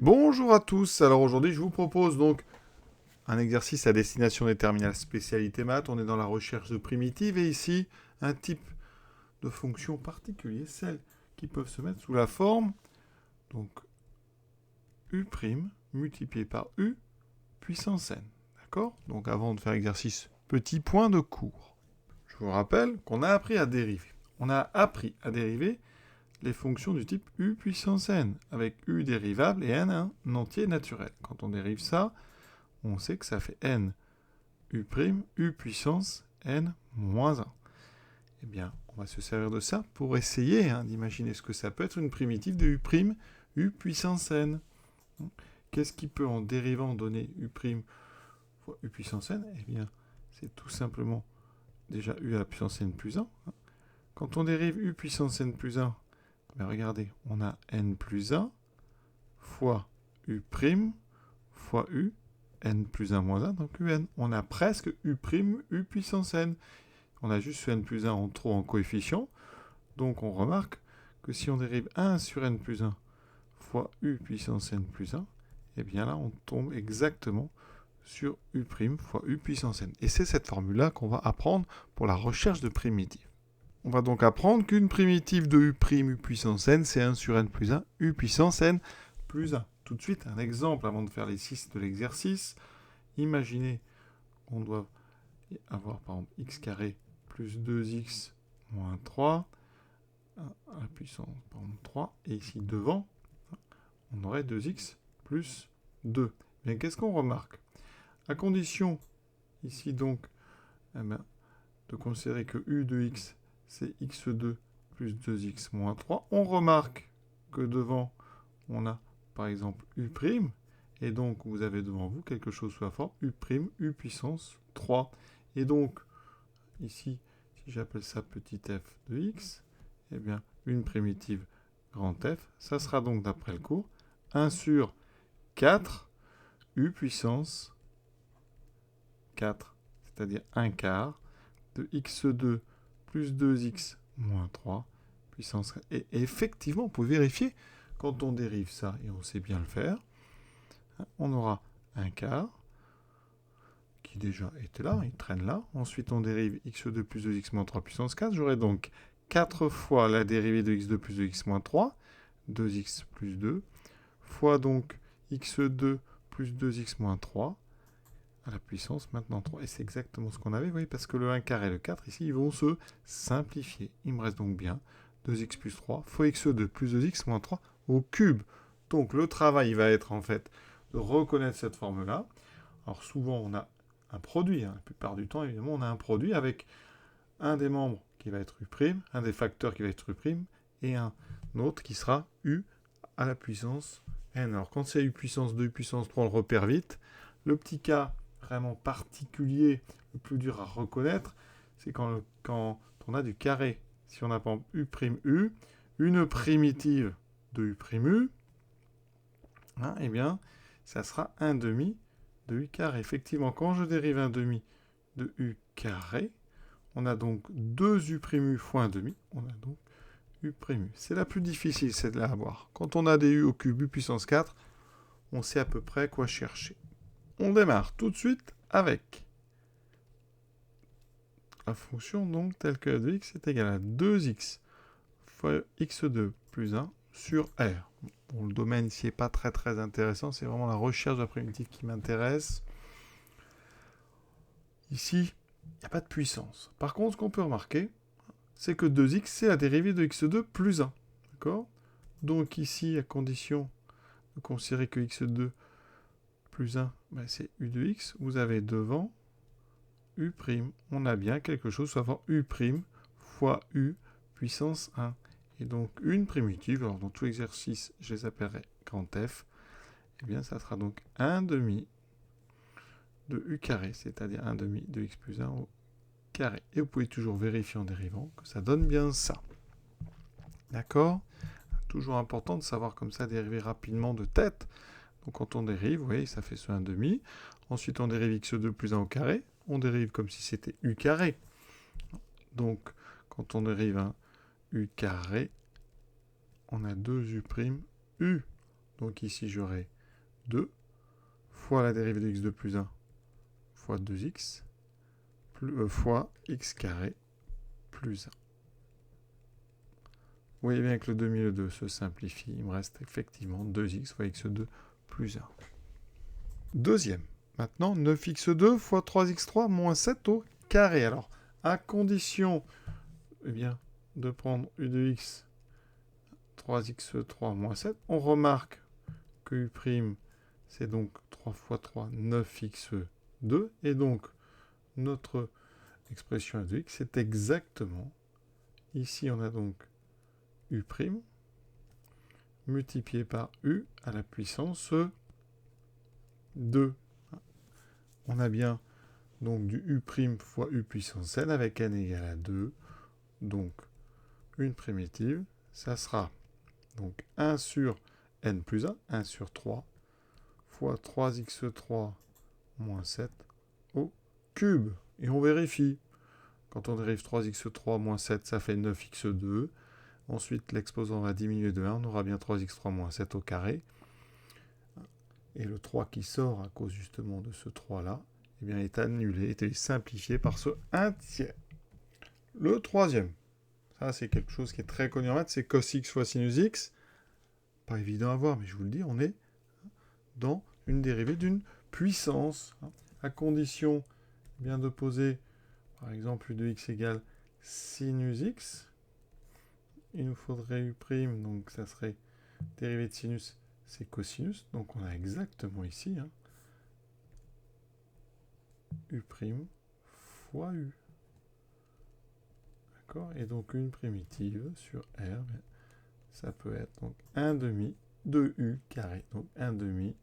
Bonjour à tous, alors aujourd'hui je vous propose donc un exercice à destination des terminales spécialité maths. On est dans la recherche de primitives et ici un type de fonction particulier, celles qui peuvent se mettre sous la forme donc u' multiplié par u puissance n. D'accord? Donc avant de faire l'exercice, petit point de cours. Je vous rappelle qu'on a appris à dériver. On a appris à dériver les fonctions du type u puissance n, avec u dérivable et n un entier naturel. Quand on dérive ça, on sait que ça fait n u', u puissance n moins 1. Eh bien, on va se servir de ça pour essayer d'imaginer ce que ça peut être une primitive de u', u puissance n. Qu'est-ce qui peut, en dérivant, donner u' fois u puissance n? Eh bien, c'est tout simplement déjà u à la puissance n plus 1. Quand on dérive u puissance n plus 1, ben regardez, on a n plus 1 fois u' fois u, n plus 1 moins 1, donc un. On a presque u', u puissance n. On a juste n plus 1 en trop en coefficient. Donc on remarque que si on dérive 1 sur n plus 1 fois u puissance n plus 1, eh bien là on tombe exactement sur u' fois u puissance n. Et c'est cette formule-là qu'on va apprendre pour la recherche de primitives. On va donc apprendre qu'une primitive de u', u puissance n, c'est 1 sur n plus 1, u puissance n plus 1. Tout de suite, un exemple avant de faire les 6 de l'exercice. Imaginez qu'on doit avoir par exemple x carré plus 2x moins 3 à la puissance par exemple 3. Et ici devant, on aurait 2x plus 2. Mais qu'est-ce qu'on remarque? À condition, ici donc, de considérer que u de x, c'est x2 plus 2x moins 3. On remarque que devant, on a par exemple u', et donc vous avez devant vous quelque chose sous la forme u', u puissance 3. Et donc, ici, si j'appelle ça petit f de x, eh bien, une primitive grand f, ça sera donc, d'après le cours, 1 sur 4 u puissance 4, c'est-à-dire 1 quart de x2 plus 2x moins 3 puissance 4. Et effectivement, vous pouvez vérifier, quand on dérive ça, et on sait bien le faire, on aura 1 quart, qui déjà était là, il traîne là. Ensuite, on dérive x2 plus 2x moins 3 puissance 4. J'aurai donc 4 fois la dérivée de x2 plus 2x moins 3, 2x plus 2, fois donc x2 plus 2x moins 3, à la puissance maintenant 3. Et c'est exactement ce qu'on avait, vous voyez, parce que le 1 quart et le 4, ici, ils vont se simplifier. Il me reste donc bien 2x plus 3 fois x2 plus 2x moins 3 au cube. Donc le travail va être en fait de reconnaître cette forme-là. Alors souvent, on a un produit. La plupart du temps, évidemment, on a un produit avec un des membres qui va être u', un des facteurs qui va être u', et un autre qui sera u à la puissance n. Alors quand c'est u puissance 2, u puissance 3, on le repère vite. Le petit cas vraiment particulier, le plus dur à reconnaître, c'est quand on a du carré. Si on a par exemple u', une primitive de u', eh bien, ça sera 1 demi de u carré. Effectivement, quand je dérive 1 demi de u carré, on a donc 2 u' fois 1 demi, on a donc u'. C'est la plus difficile, celle-là à avoir. Quand on a des u au cube, u puissance 4, on sait à peu près quoi chercher. On démarre tout de suite avec la fonction donc telle que f de x est égale à 2x fois x2 plus 1 sur r. Bon, le domaine ici n'est pas très intéressant, c'est vraiment la recherche de la primitive qui m'intéresse. Ici, il n'y a pas de puissance. Par contre, ce qu'on peut remarquer, c'est que 2x, c'est la dérivée de x2 plus 1. D'accord? Donc ici, à condition de considérer que x2 plus 1, c'est u de x, vous avez devant u'. On a bien quelque chose, soit u' fois u puissance 1. Et donc une primitive, alors dans tout exercice, je les appellerai grand F, et bien ça sera donc 1 demi de u carré, c'est-à-dire 1 demi de x plus 1 au carré. Et vous pouvez toujours vérifier en dérivant que ça donne bien ça. D'accord? Toujours important de savoir comme ça dériver rapidement de tête. Donc quand on dérive, vous voyez, ça fait ce 1 demi. Ensuite, on dérive x2 plus 1 au carré. On dérive comme si c'était u carré. Donc, quand on dérive un u carré, on a 2 u', u Donc ici, j'aurai 2 fois la dérivée de x de plus 1 fois 2x fois x carré plus 1. Vous voyez bien que le demi-2 se simplifie. Il me reste effectivement 2x fois x2 plus 1. Deuxième. Maintenant, 9x2 fois 3x3 moins 7 au carré. Alors, à condition de prendre u de x 3x3 moins 7, on remarque que u', c'est donc 3 fois 3, 9x2. Et donc, notre expression de x, c'est exactement, ici on a donc u' multiplié par u à la puissance 2. On a bien donc du u' fois u puissance n avec n égale à 2. Donc, une primitive, ça sera donc 1 sur n plus 1, 1 sur 3, fois 3x3 moins 7 au cube. Et on vérifie. Quand on dérive 3x3 moins 7, ça fait 9x2. Ensuite, l'exposant va diminuer de 1. On aura bien 3x3 moins 7 au carré. Et le 3 qui sort à cause justement de ce 3-là, eh bien, est annulé, est simplifié par ce 1 tiers. Le troisième, ça c'est quelque chose qui est très connu en maths, c'est cos x fois sinus x. Pas évident à voir, mais je vous le dis, on est dans une dérivée d'une puissance, à condition bien de poser, par exemple, u de x égale sinus x. Il nous faudrait u', donc ça serait dérivée de sinus, c'est cosinus. Donc on a exactement ici u' fois u. D'accord? Et donc une primitive sur R, ça peut être donc 1 demi de u carré. Donc 1 demi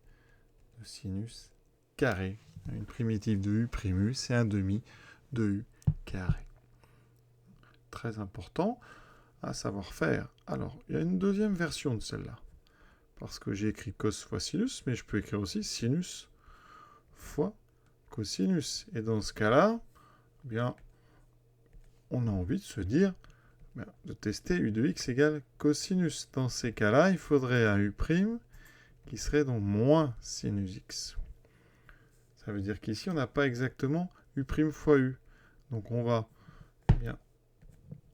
de sinus carré. Une primitive de u', c'est 1 demi de u carré. Très important à savoir faire. Alors, il y a une deuxième version de celle-là. Parce que j'ai écrit cos fois sinus, mais je peux écrire aussi sinus fois cosinus. Et dans ce cas-là, eh bien, on a envie de se dire, de tester u de x égale cosinus. Dans ces cas-là, il faudrait un u' qui serait donc moins sinus x. Ça veut dire qu'ici, on n'a pas exactement u' fois u. Donc on va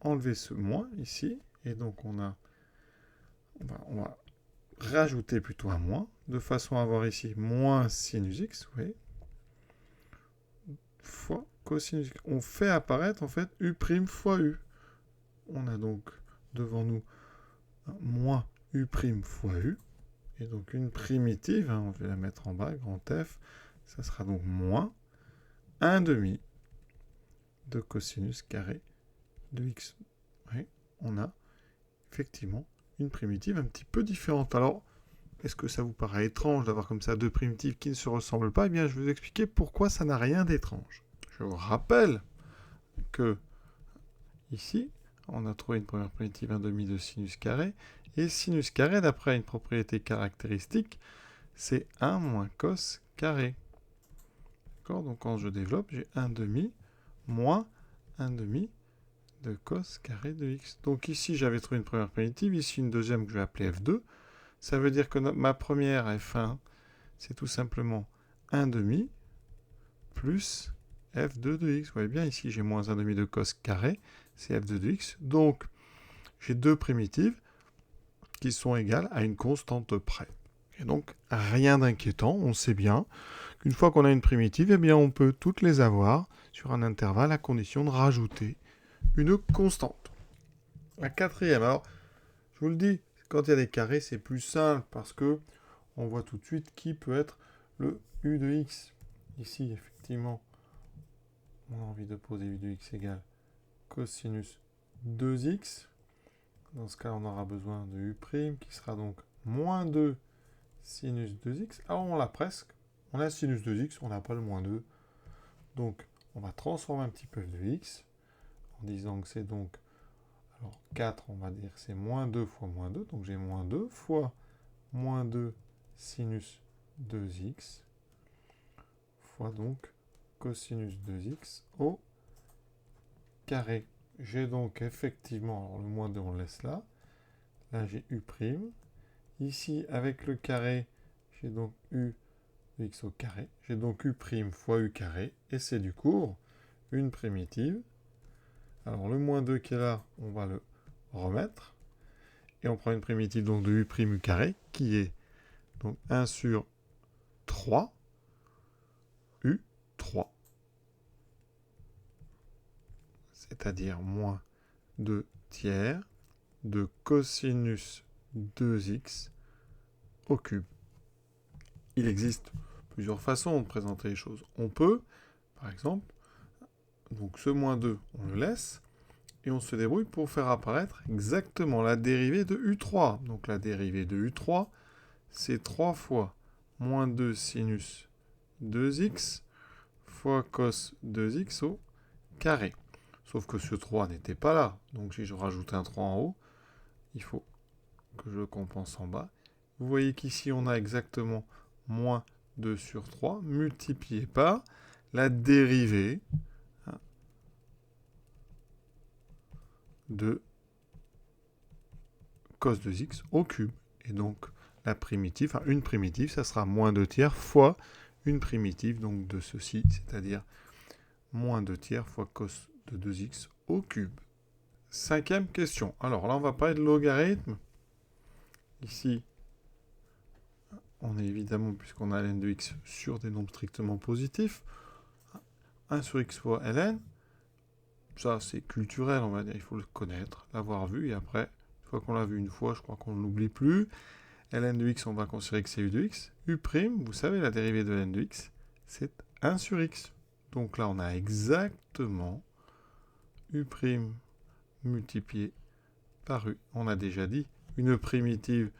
enlever ce moins ici. Et donc on va rajouter plutôt un moins, de façon à avoir ici moins sinus x, oui, fois cosinus x. On fait apparaître en fait u' fois u. On a donc devant nous moins u' fois u. Et donc une primitive, on va la mettre en bas, grand F, ça sera donc moins 1 demi de cosinus carré de x. Oui, on a effectivement une primitive un petit peu différente. Alors, est-ce que ça vous paraît étrange d'avoir comme ça deux primitives qui ne se ressemblent pas? Eh bien, je vais vous expliquer pourquoi ça n'a rien d'étrange. Je vous rappelle que ici, on a trouvé une première primitive 1 demi de sinus carré. Et sinus carré, d'après une propriété caractéristique, c'est 1 moins cos carré. D'accord? Donc quand je développe, j'ai 1 demi moins 1 demi de cos carré de x. Donc ici, j'avais trouvé une première primitive, ici une deuxième que je vais appeler f2. Ça veut dire que ma première f1, c'est tout simplement 1 demi plus f2 de x. Vous voyez bien, ici, j'ai moins 1 demi de cos carré, c'est f2 de x. Donc, j'ai deux primitives qui sont égales à une constante près. Et donc, rien d'inquiétant, on sait bien qu'une fois qu'on a une primitive, eh bien, on peut toutes les avoir sur un intervalle à condition de rajouter une constante. La quatrième, alors, je vous le dis, quand il y a des carrés, c'est plus simple parce que on voit tout de suite qui peut être le u de x. Ici, effectivement, on a envie de poser u de x égale cosinus 2x. Dans ce cas, on aura besoin de u' qui sera donc moins 2 sinus 2x. Alors, on l'a presque. On a sinus 2x, on n'a pas le moins 2. Donc, on va transformer un petit peu f de x en disant que c'est donc, alors 4, on va dire que c'est moins 2 fois moins 2. Donc, j'ai moins 2 fois moins 2 sinus 2x fois donc cosinus 2x au carré. J'ai donc effectivement, alors le moins 2 on le laisse là. Là j'ai u'. Ici, avec le carré, j'ai donc u de x au carré. J'ai donc u' fois u carré. Et c'est du coup une primitive. Alors le moins 2 qui est là, on va le remettre. Et on prend une primitive donc de u' carré qui est donc 1 sur 3 u3. C'est-à-dire moins 2 tiers de cosinus 2x au cube. Il existe plusieurs façons de présenter les choses. On peut, par exemple, donc ce moins 2, on le laisse, et on se débrouille pour faire apparaître exactement la dérivée de u3. Donc la dérivée de u3, c'est 3 fois moins 2 sinus 2x fois cos 2x au carré. Sauf que ce 3 n'était pas là. Donc si je rajoute un 3 en haut, il faut que je compense en bas. Vous voyez qu'ici, on a exactement moins 2 sur 3 multiplié par la dérivée de cos 2x au cube. Et donc, la primitive, enfin une primitive, ça sera moins 2 tiers fois une primitive donc de ceci, c'est-à-dire moins 2 tiers fois cos de 2x au cube. Cinquième question. Alors là, on va parler de logarithme. Ici, on est évidemment, puisqu'on a ln de x sur des nombres strictement positifs, 1 sur x fois ln, ça c'est culturel, on va dire, il faut le connaître, l'avoir vu, et après, une fois qu'on l'a vu une fois, je crois qu'on ne l'oublie plus. ln de x, on va considérer que c'est u de x. U', vous savez, la dérivée de ln de x, c'est 1 sur x. Donc là, on a exactement u' multiplié par u. On a déjà dit, une primitive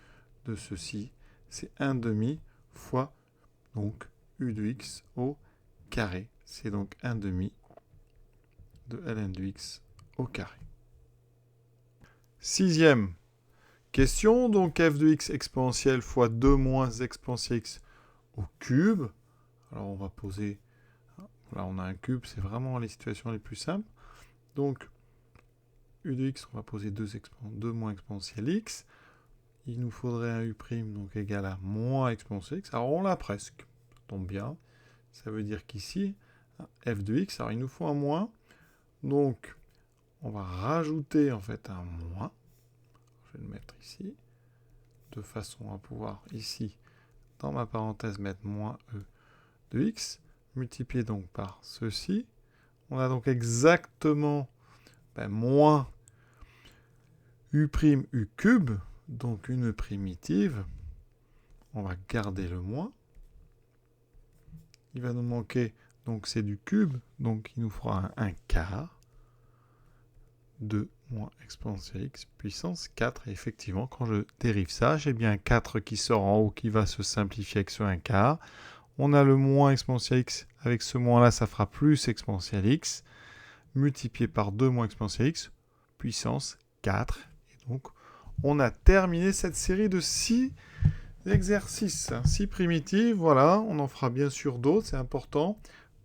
de ceci, c'est 1/2 fois donc u de x au carré. C'est donc 1/2 de ln de x au carré. Sixième question, donc f de x exponentielle fois 2 moins exponentielle x au cube. Alors on va poser, là on a un cube, c'est vraiment les situations les plus simples. Donc u de x, on va poser 2 moins exponentielle x. Il nous faudrait un u' donc égal à moins exponentielle x. Alors on l'a presque, ça tombe bien. Ça veut dire qu'ici, f de x, alors il nous faut un moins. Donc on va rajouter en fait un moins. Je vais le mettre ici, de façon à pouvoir ici, dans ma parenthèse, mettre moins e de x, multiplié donc par ceci. On a donc exactement moins u' u cube, donc une primitive. On va garder le moins. Il va nous manquer, donc c'est du cube, donc il nous fera un quart. 2 moins exponentielle x puissance 4. Et effectivement, quand je dérive ça, j'ai bien 4 qui sort en haut qui va se simplifier avec ce 1 quart. On a le moins exponentielle x. Avec ce moins-là, ça fera plus exponentielle x. Multiplié par 2 moins exponentielle x puissance 4. Et donc, on a terminé cette série de 6 exercices. 6 primitives, voilà. On en fera bien sûr d'autres. C'est important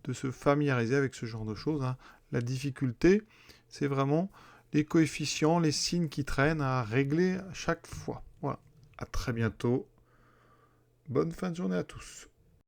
de se familiariser avec ce genre de choses. La difficulté, c'est vraiment les coefficients, les signes qui traînent à régler à chaque fois. Voilà. À très bientôt. Bonne fin de journée à tous.